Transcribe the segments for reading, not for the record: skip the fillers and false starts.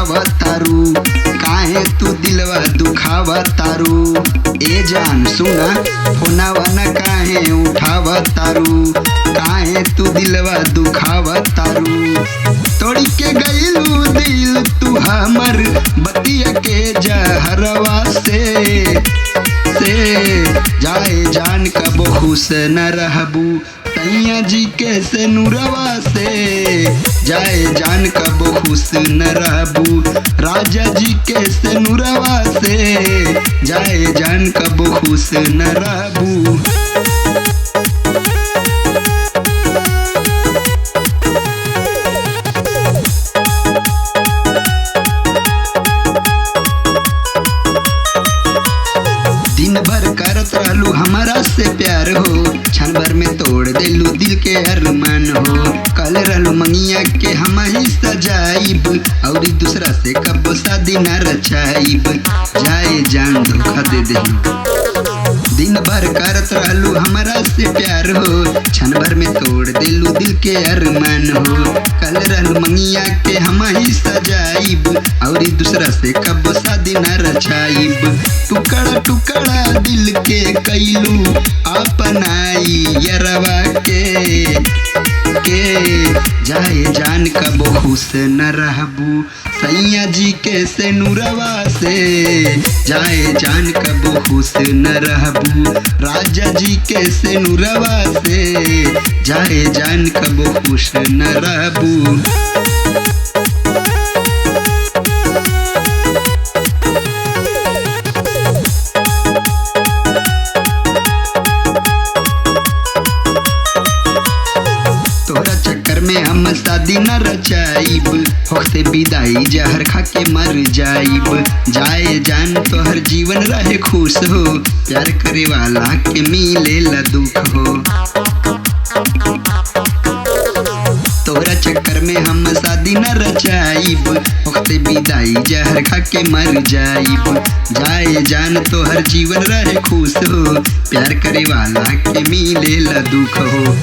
तारू, काहे तू दिलवा दुखावा तारू। ए जान सुना फोनवा न काहे उठावा तारू, काहे तू दिलवा दुखावा तारू। तोड़ी के गइलू दिल तू हमर बतिया के जहरवा से जाए जान कबो खुश न रहबू तैया जी के से नूरवा से। जाए जान कबो खुश न रहबू राजा जी के से नूरवा से। जाए जान कबो खुश न रहबू। दिन भर करत रहलू हमारा से प्यार हो, क्षण भर में तोड़ देलू दिल के अरमान हो। कल रहलू मंगिया के हम ही सजाइब और दूसरा से कब शादी न रचाइब। जाए जान धोखा दे देलू। दिन भर करत रहलू हमारा से प्यार हो, क्षण भर में तोड़ देलू दिल के अरमान हो। कल रहलू मंगिया के हम ही सजाइब और दूसरा से कब शादी न रचाइब। टुकड़ा टुकड़ा दिल के कैलू अपनाई यरवा के जाए जान कबो खुश न रहबू सैया जी के से नूरवा से। जाए जान कबो खुश न रहबू राजा जी के से नूरवा से। जाए जान कबो खुश न रहबू। तोरा चक्कर में हम शादी न रचाइब, होते विदाई जहर खा के मर जाइब। जाए जान तोहर जीवन रहे खुश हो, प्यार करे वाला के मिले ला दुख हो। तोरा चक्कर में हम शादी न रचाइब, होते विदाई जहर खा के मर जाइब। जाए जान तोहर जीवन रहे खुश हो, प्यार करे वाला के मिले ला दुख हो।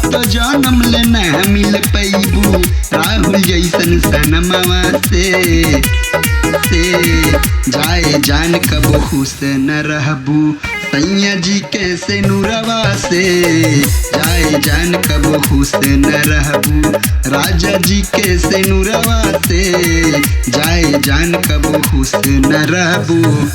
तो जन्म ले न मिल पैबू राहुल जैसन सनमवा से। जाए जान कबो खुश न रहबू सैया जी के से नूरवा से। जाए जान कबो खुश न रहबू राजा जी के से नूरवा से। जाए जान कबो खुश न रहबू।